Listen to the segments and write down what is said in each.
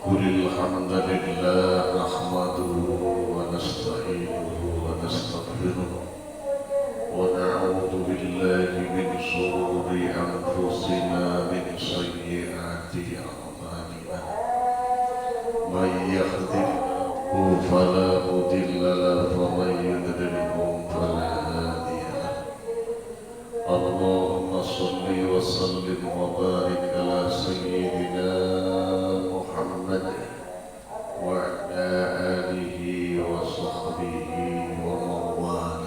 قل الحمد لله نحمده ونستعينه ونستغفره ونعوذ بالله من شرور أنفسنا من سيئات أعمالنا من يهده الله فلا مضل له ومن يضلل فلا هادي له اللهم صل وسلم وبارك على سيدنا محمد وعلى آله وصحبه ومن والاه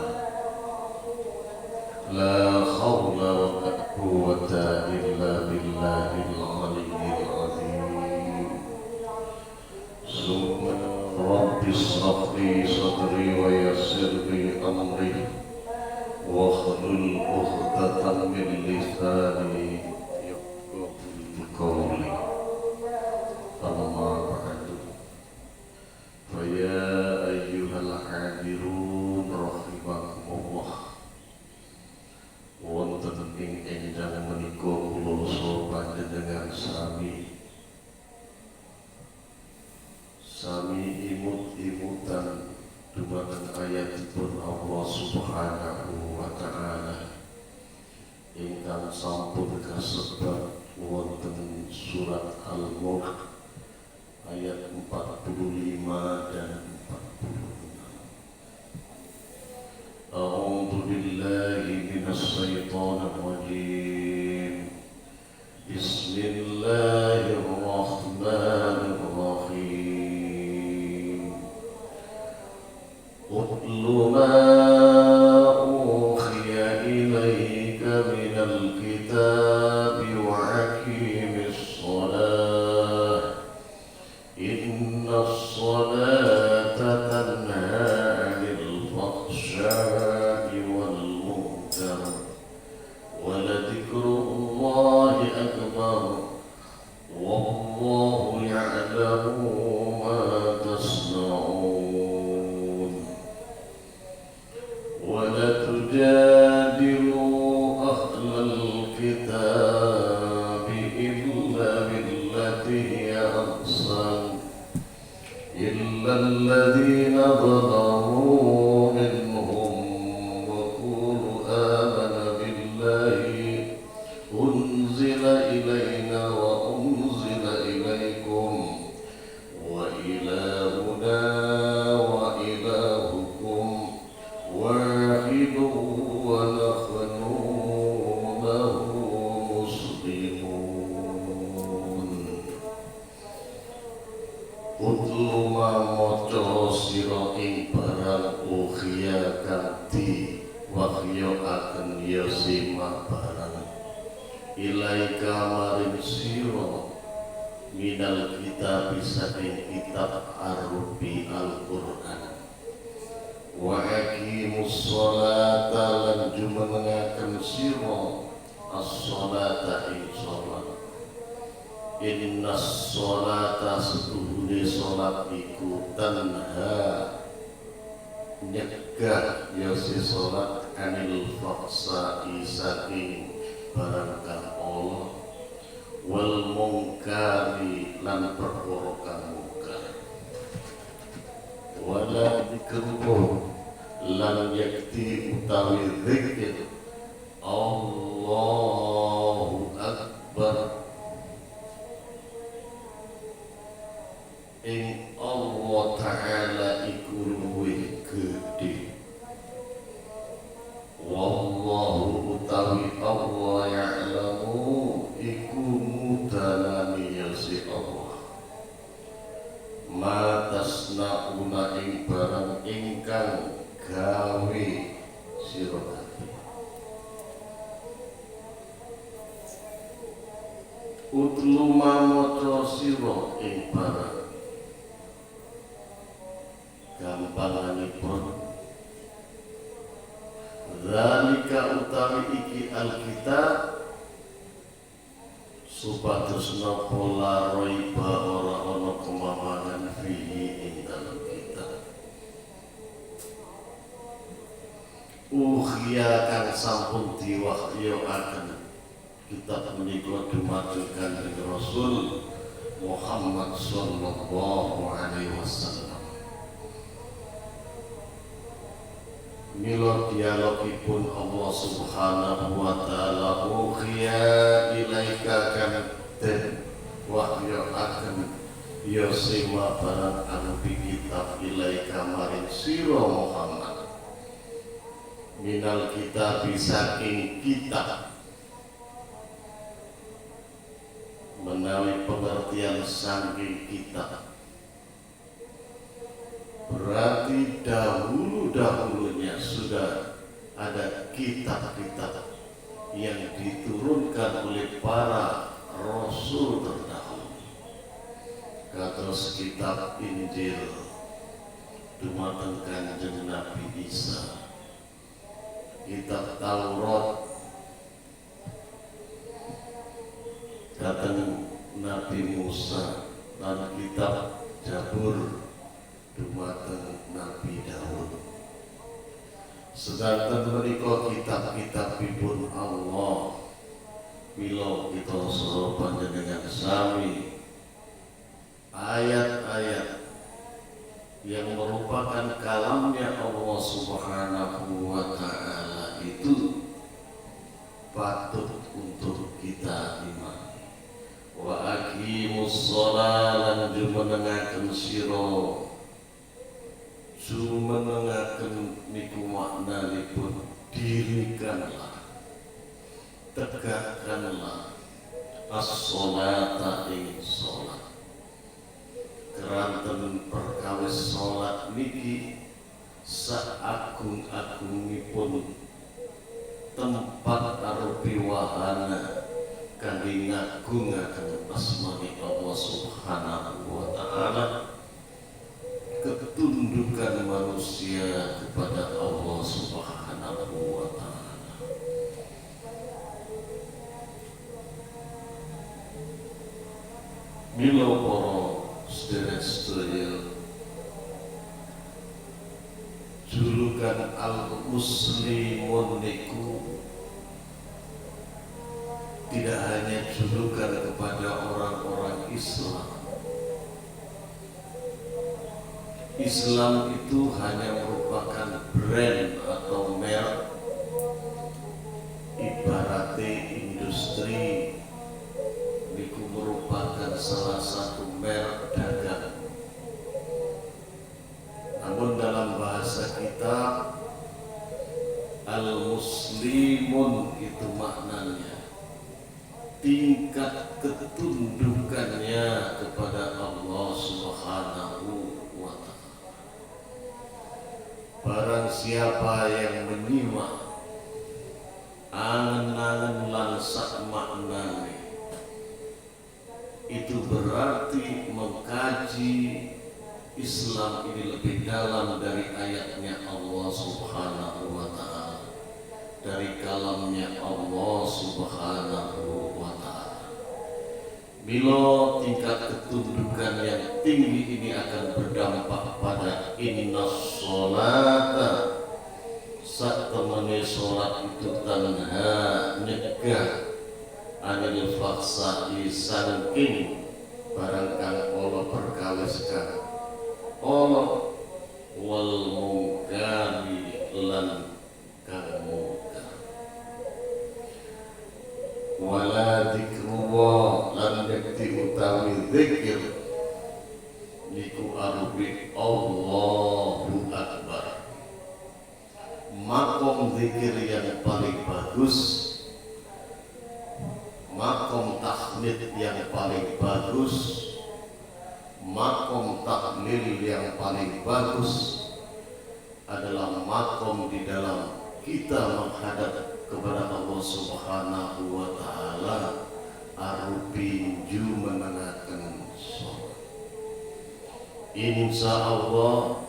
لا حول ولا قوة إلا بالله العلي العظيم ثم رب اشرح لي صدري ويسر لي أمري واحلل عقدة من لساني يفقهوا قولي أما بعد فيا أيها الحاضرون رحمكم الله wonten ing enjang menika kula panjenengan sami imut-imutan dumateng ayatipun Allah Subhanahu wa taala ingkang sampun kasebat wonten surat Al-Mulk ayat 45 dan 46. A'udzu billahi minasy syaithanir rajim. Bismillahirrahmanirrahim. Utlu ma uhiya ilayka minal kitabi wa aqimis shalah. Innas salata tanha 'anil fahsya'i wal munkar wa ladhikrullahi akbar wallahu ya'lamu ma tasna'un wa la tujadilu ahlal kitabi illa billati hiya ahsan إلا الذين ظلموا منهم وقولوا آمنا بالله أنزل إلينا وأنزل إليكم وإلهنا وإلهكم واحد ونحن له مسلمون. Utlu mamoco sira ing barang ukhya kang di wahyakaken ya sima barang ilaika maring sira minal kitab saking kitab arupi Al-Qur'an wa aqimus sholata lan jumenengaken sira as-sholata ing sholat. Innas sholata setuhune sholat iku tanha nyegah ya si sholat anil fahsya'i saking barang kang ala wal mungkari lan perkara kang mungkar wala dikruh lan yakti utawi zikir Allahu Akbar ing Allah Ta'ala iku luwih gedhe wallahu utawi Allah ya'lamu iku mudalani ya si Allah ma tasna'una ing barang ingkang gawe sira kabeh. Utlu mamoco sira ing barang gampanganipun zalika utawi iki alkitab supados napa la raiba ora ana kemamangan fihi ing dalam kitab ukhya kang sampun diwahyoaken kitab menika dumateng Kanjeng Rasul Muhammad sallallahu alaihi wasallam. Mila dialogipun Allah subhanahu wa ta'ala uhiya ilaika kan den wahyu akan yosema barang anubi kitab ilaika maring sira Muhammad minal kitab saking kitab menawi pengertian saking kitab berarti dahulunya sudah ada kitab-kitab yang diturunkan oleh para rasul terdahulu. Kados kitab Injil dumateng Kanjeng Nabi Isa, kitab Taurat datang Nabi Musa, dan kitab Zabur dumateng Nabi Daud. Sedangkan menika kitab-kitabipun Allah mila kita saha panjenengan sami ayat-ayat yang merupakan kalamnya Allah subhanahu wa ta'ala itu patut untuk kita imani. Wa aqimus shalah lan jumenengaken sira jumenengaken niku maknanipun dirikanlah, tegakkanlah as-sholata ing sholat. Keranten perkawis sholat niki saagung-agungipun tempat arupi wahana kangge ngagungaken asmani Allah subhanahu wa ta'ala, ketundukan manusia kepada Allah subhanahu wa ta'ala. Mila para sedherek-sedherek, julukan al-muslimun niku tidak hanya julukan kepada orang-orang Islam. Islam itu hanya merupakan brand atau merek, ibaratnya industri niku merupakan salah satu merek dagang. Namun dalam bahasa kita al-muslimun itu maknanya tingkat ketundukannya kepada Allah subhanahu wa ta'ala. Barang siapa yang menyimak angen-angen lan sak maknane, itu berarti mengkaji Islam ini lebih dalam dari ayatnya Allah subhanahu wa ta'ala, dari kalamnya Allah subhanahu wa ta'ala. Bila tingkat ketundukan yang tinggi ini akan berdampak pada inna sholata, sak temene sholat itu tanha nyegah anil faksai sangking barang kang Allah perkawiskan Allah wal mungkari lan kang mungkar. Wala dzikrullah lan yakti utawi zikir niku arupi Allahu Akbar. Makom zikir yang paling bagus, makom tahmid yang paling bagus, makom tahlil yang paling bagus adalah makom di dalam kita menghadap kepada Allah subhanahu wa ta'ala arupi jumenengaken sholat. Insya Allah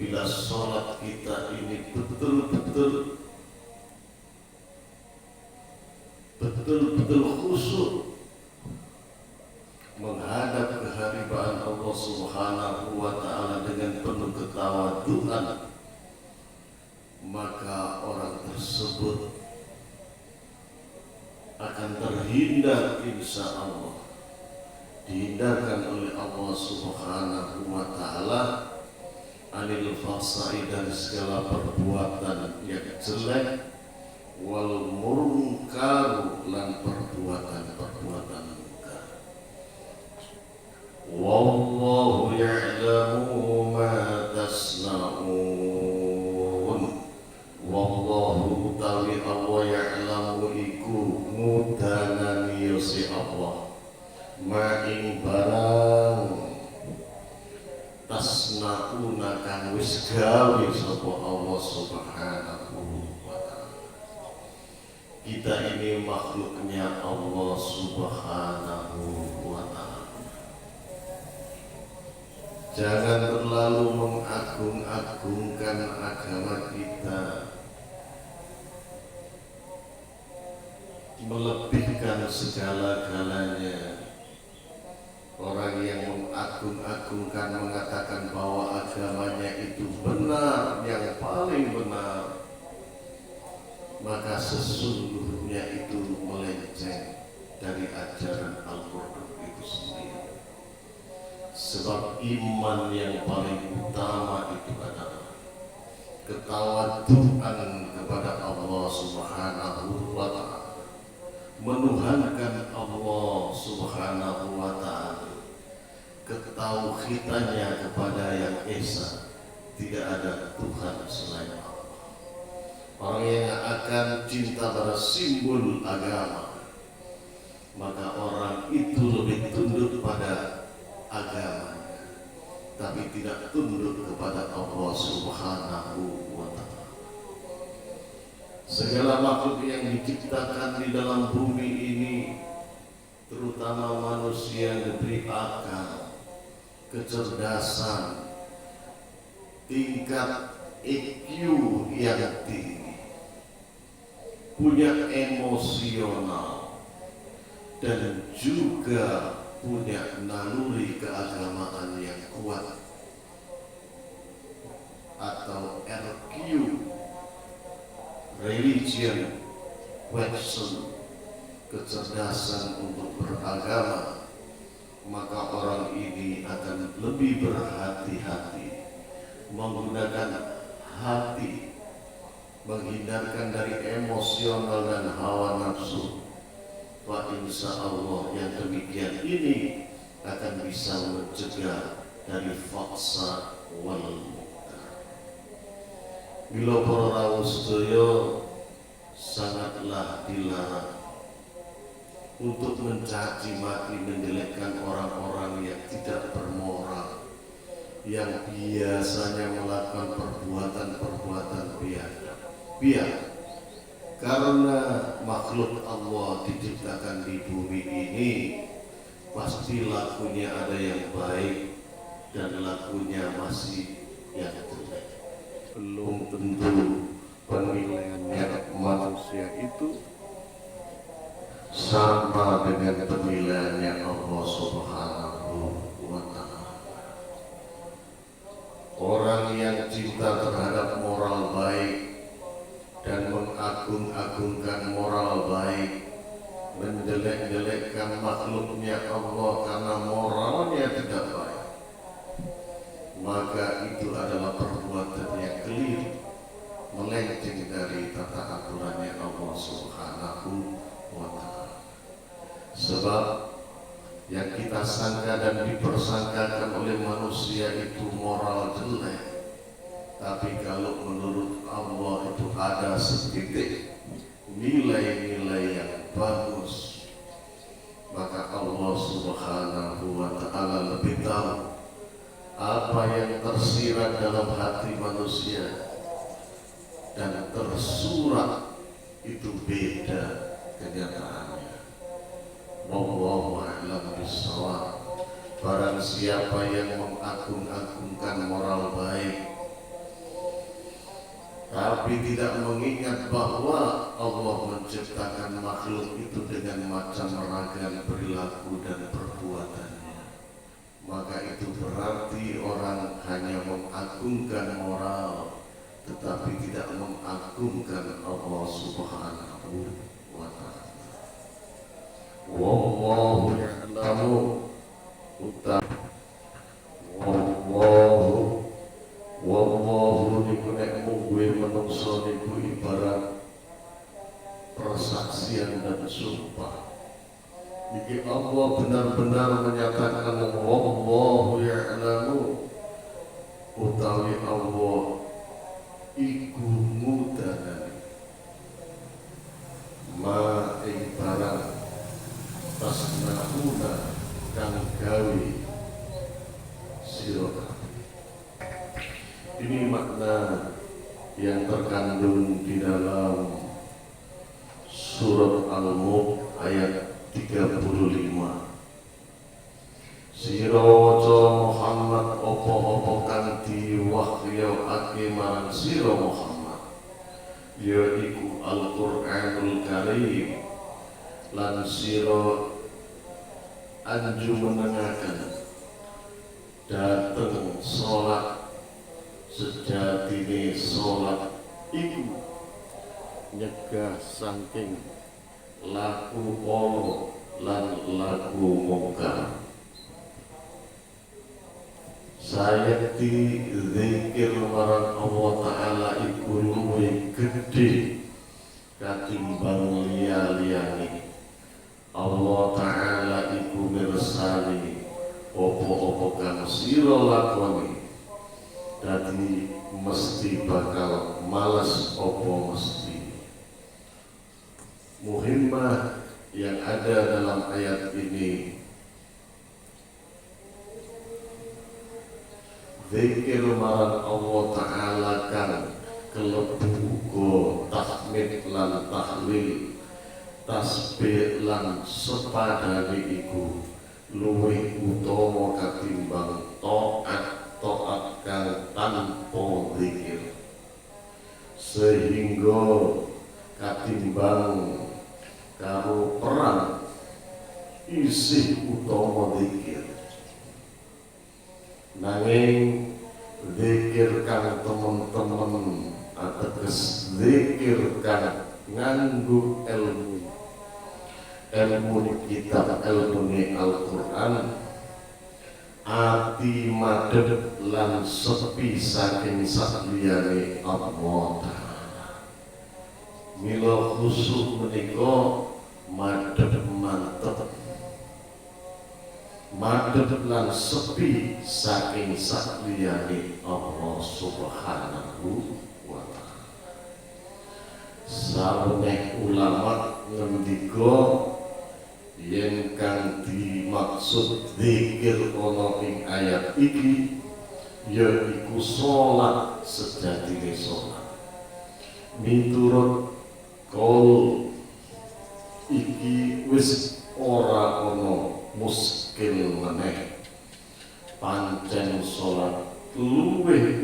bila sholat kita ini betul-betul khusyuk menghadap keharibaan Allah subhanahu wa ta'ala dengan penuh ketawaduan, maka orang tersebut akan terhindar insya Allah dihindarkan oleh Allah Subhanahu wa Ta'ala anil fahsai, dari segala perbuatan yang jelek, wal munkar, lan perbuatan-perbuatan munkar. Wallahu ya'lamu ma tasna'un. Wallahu tawi Allah ya'lamu iku mudanani si Allah ma ing barang tasna'una kang wis gawe sapa Allah Subhanahu wa Ta'ala. Kita ini makhluknya Allah Subhanahu wa Ta'ala. Jangan terlalu mengagung-agungkan agama kita, melebihkan segala-galanya. Orang yang mengagung-agungkan, mengatakan bahwa agamanya itu benar, yang paling benar, maka sesungguhnya itu melenceng dari ajaran Al-Quran itu sendiri. Sebab iman yang paling utama itu adalah ketawaduan kepada Allah Subhanahu wa Ta'ala, menuhankan Allah Subhanahu wa Ta'ala, ketauhidannya kepada yang esa, tidak ada Tuhan selain Allah. Orang yang akan cinta pada simbol agama, maka orang itu lebih tunduk pada agamanya, tapi tidak tunduk kepada Allah Subhanahu wa Ta'ala. Segala makhluk yang diciptakan di dalam bumi ini, terutama manusia, diberi akal, kecerdasan, tingkat IQ yang tinggi, punya emosional, dan juga punya naluri keagamaan yang kuat atau RQ, religion question, kecerdasan untuk beragama, maka orang ini akan lebih berhati-hati menggunakan hati, menghindarkan dari emosional dan hawa nafsu. Wa insya Allah yang demikian ini akan bisa mencegah dari faksa wal munkar. Bila para rawuh sedaya sangatlah dilarang untuk mencaci maki, menjelekkan orang-orang yang tidak bermoral, yang biasanya melakukan perbuatan-perbuatan biadab. Karena makhluk Allah diciptakan di bumi ini, pasti lakunya ada yang baik dan lakunya masih yang jelek. Belum tentu penilaiannya manusia itu sama dengan penilaiannya Allah Subhanahu wa Ta'ala. Orang yang cinta terhadap moral baik dan mengagung-agungkan moral baik, menjelek-jelekkan makhluknya Allah karena moralnya tidak baik, maka itu adalah perbuatan yang keliru, melenceng dari tata aturannya Allah Subhanahu wa Ta'ala. Sebab yang kita sangka dan dipersangkakan oleh manusia itu moral jelek, tapi kalau menurut Allah itu ada setitik nilai-nilai yang bagus, maka Allah Subhanahu wa Ta'ala lebih tahu apa yang tersirat dalam hati manusia, dan tersurat itu beda kenyataannya. Wallahu a'lam bishawab. Barang siapa yang mengagung-agungkan moral baik tapi tidak mengingat bahwa Allah menciptakan makhluk itu dengan macam ragam perilaku dan perbuatannya, maka itu berarti orang hanya mengagungkan moral tetapi tidak mengagungkan Allah Subhanahu wa Ta'ala. Wallahu ya'lamu Wallahu wallahu niku nek mungguhe manungsa niku ibarat persaksian dan sumpah. Niki Allah benar-benar menyatakan wallahu ya'lamu, utawi Allah iku mudanan ma ing barang tasnauna kang gawe sira. Ini makna yang terkandung di dalam surat Al-Mulk ayat 35. Sira waca Muhammad apa-apa kang diwahyuake marang sira Muhammad, yaiku Al-Qur'anul Karim, lan sira anjumenengaken dateng salat. Sejatine salat iku nyegah saking laku ala lan laku mungkar. Sayekti zikir marang Allah Ta'ala iku luwih gedhe katimbang liya-liyane. Allah Ta'ala iku mirsani apa-apa kang sira lakoni, dadi mesti bakal males apa mesti. Muhimmah yang ada dalam ayat ini, zikir marang Allah Ta'ala kang kelebu uga tahmid lan tahlil, tasbih lan sepadane iku luwih utama katimbang taat kang tanpa zikir. Sehingga katimbang karo perang isih utama zikir. Nanging zikir kang temen-temen ateges zikir kang nganggo ilmu kitab ilmu Al-Qur'an, ati madhep lan sepi saking sakliyane Allah Ta'ala. Mila khusyuk menika madhep mantep, madhep lan sepi saking sakliyane Allah Subhanahu wa Ta'ala. Saweneh ulama ngendika yen kang dimaksud zikir ana ing ayat iki yaiku salat sejatine salat. Miturut kaul iki wis ora ana muskil meneh, pancen salat luwih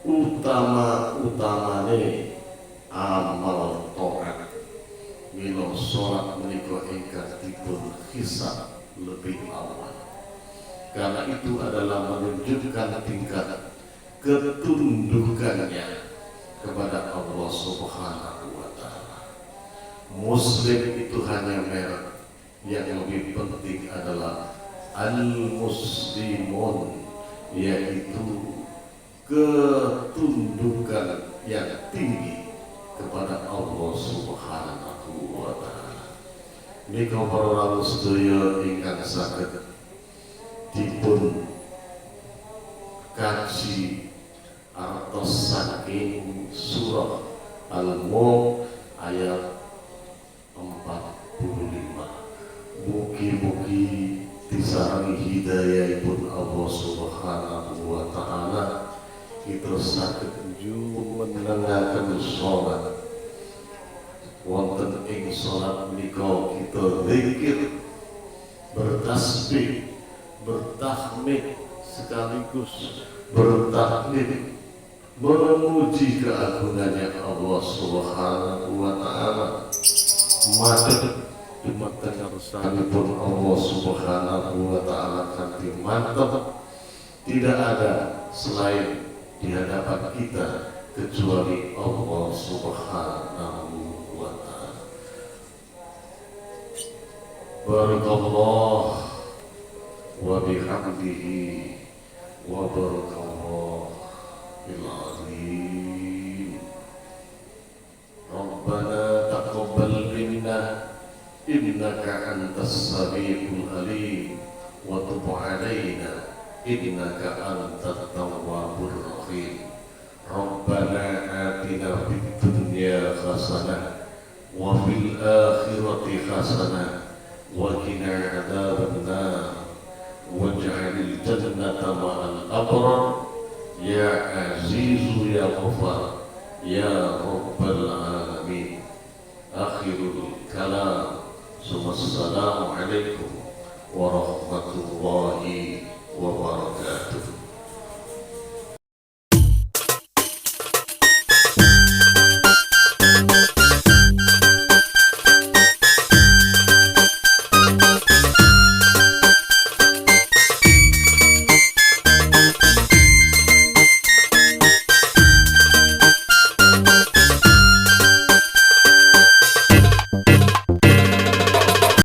utama-utamane amal taat. Mila salat menika ingkang dipun hisab lebih awal, karena itu adalah menunjukkan tingkat ketundukannya kepada Allah Subhanahu wa Ta'ala. Muslim itu hanya merek, yang lebih penting adalah al-muslimun, yaitu ketundukan yang tinggi kepada Allah Subhanahu wa Ta'ala. Nika para rawuh sedaya ingkang saged dipun kaji artos saking surah Al-Mulk ayat 45. Mugi-mugi disarangi hidayahipun Allah Subhanahu wa Ta'ala, kita saged menengaken salat. Wonten ing salat menika kita zikir, bertasbih, bertahmid, sekaligus bertahlil, memuji keagungannya Allah Subhanahu wa Ta'ala. Madhep dumateng ngarsanipun Allah Subhanahu wa Ta'ala kanthi mantep, tidak ada selain di hadapan kita kecuali Allah Subhanahu wa Ta'ala. Barakallah wa bihamdihi wa barakallahil azim. Rabbana taqabbal minna innaka antas samiul alim wa tub alaina innaka antat tawwabur rahim. Rabbana atina fid dunya hasanah wa fil akhirati hasanah wa qina adzabannar waj'alil jannata ma'al abrar ya azizu ya ghafar ya rabbal alamin. Akhirul kalam. Assalamualaikum warahmatullahi wabarakatuh.